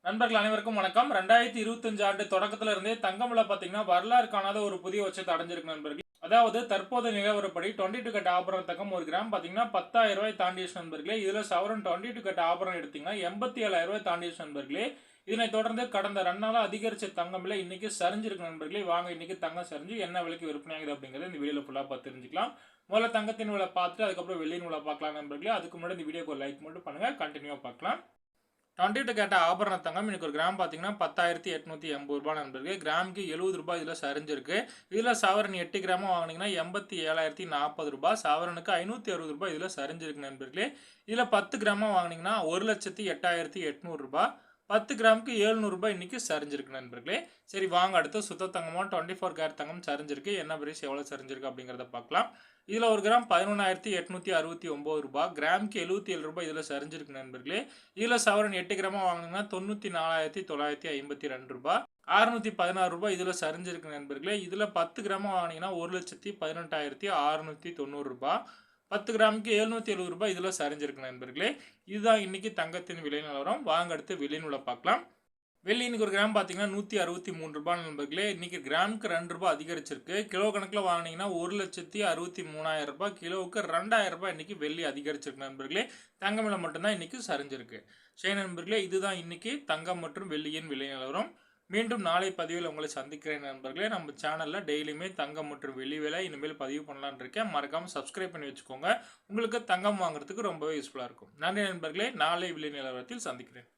நண்பர்கள் அனைவருக்கும் வணக்கம். 2025 ஆண்டு தொடக்கத்துல இருந்தே தங்கம் விலை பாத்தீங்கன்னா வரலாறு காணாத ஒரு புதிய உச்சத்தை அடைஞ்சிருக்கு நண்பர்களே. அதாவது தற்போது நிலவரப்படி 22 கட் ஆபரண தங்கம் ஒரு கிராம் பாத்தீங்கன்னா 10,000 ரூபாய் தாண்டிடுச்சு நண்பர்களே. இதுல சவரன் 22 கட் ஆபரணம் எடுத்தீங்கன்னா 87,000 ரூபாய் தாண்டிடுச்சு நண்பர்களே. இதனைத் தொடர்ந்து கடந்த 2 நாளா அதிகரிச்ச தங்கம் விலை இன்னைக்கு சரிஞ்சிருக்கு நண்பர்களே. வாங்க இன்னைக்கு தங்கம் சரிஞ்சு என்ன விலைக்கு விற்பனை ஆகுது அப்படிங்கறத இந்த வீடியோல ஃபுல்லா பார்த்து தெரிஞ்சுக்கலாம். முதல்ல தங்கத்தின் விலை பார்த்துட்டு அதுக்கப்புறம் வெள்ளியின் விலை பார்க்கலாம் நண்பர்களே. அதுக்கு முன்னாடி இந்த வீடியோக்கு ஒரு லைக் மட்டும் பண்ணுங்க, கண்டினியூவா பார்க்கலாம். 22 கேட்ட ஆபரண தங்கம் இன்னைக்கு ஒரு கிராம் பார்த்தீங்கன்னா 10,880 ரூபாய் நண்பர்களே. கிராமுக்கு 70 ரூபாய் இதில் சரிஞ்சிருக்கு. இதில் சவரன் 8 கிராம் வாங்கினீங்கன்னா 87,040 ரூபாய், சவரனுக்கு 560 ரூபாய் இதில் சரிஞ்சிருக்கு நண்பர்களே. இதில் 10 கிராம் வாங்கினீங்கன்னா 1,08,800 ரூபாய், 10 கிராமுக்கு 700 ரூபாய் இன்னைக்கு சரிஞ்சிருக்கு நண்பர்களே. சரி வாங்க அடுத்து சுத்த தங்கமாக 24 கேரட் தங்கம் சரிஞ்சிருக்கு. என்ன பிரைஸ் எவ்வளோ சரிஞ்சிருக்கு அப்படிங்கிறத பார்க்கலாம். இதில் ஒரு கிராம் 11,869 ரூபாய், கிராமுக்கு 77 ரூபாய் இதில் சரிஞ்சிருக்கு நண்பர்களே. இதில் சவரன் 8 கிராமாக வாங்கினீங்கன்னா 94,952 ரூபாய், 616 ரூபாய் இதில் சரிஞ்சிருக்கு நண்பர்களே. இதில் 10 கிராமாக வாங்கினீங்கன்னா 1,18,690 ரூபாய், 10 கிராமுக்கு 770 ரூபாய் இதில் சரிஞ்சிருக்கு நண்பர்களே. இதுதான் இன்னைக்கு தங்கத்தின் விலை நிலவரம். வாங்க அடுத்து வெள்ளியின் விலை பார்க்கலாம். வெள்ளி இன்னைக்கு ஒரு கிராம் பார்த்தீங்கன்னா 163 ரூபாய் நண்பர்களே. இன்னைக்கு கிராமுக்கு 2 ரூபாய் அதிகரிச்சிருக்கு. கிலோ கணக்கில் வாங்கினீங்கன்னா 1,63,000 ரூபாய், கிலோவுக்கு 2,000 ரூபாய் இன்னைக்கு வெள்ளி அதிகரிச்சிருக்கு நண்பர்களே. தங்கம் விலை மட்டும்தான் இன்னைக்கு சரிஞ்சிருக்கு. சரி நண்பர்களே, இதுதான் இன்னைக்கு தங்கம் மற்றும் வெள்ளியின் விலை நிலவரம். மீண்டும் நாளை பதிவில் உங்களை சந்திக்கிறேன் நண்பர்களே. நம்ம சேனலில் டெய்லியுமே தங்கம் மற்றும் வெள்ளி விலை இனிமேல் பதிவு பண்ணலான்னு இருக்கேன். மறக்காமல் சப்ஸ்கிரைப் பண்ணி வச்சுக்கோங்க. உங்களுக்கு தங்கம் வாங்குறதுக்கு ரொம்பவே யூஸ்ஃபுல்லாக இருக்கும். நன்றி நண்பர்களே, நாளை விலை நிலவரத்தில் சந்திக்கிறேன்.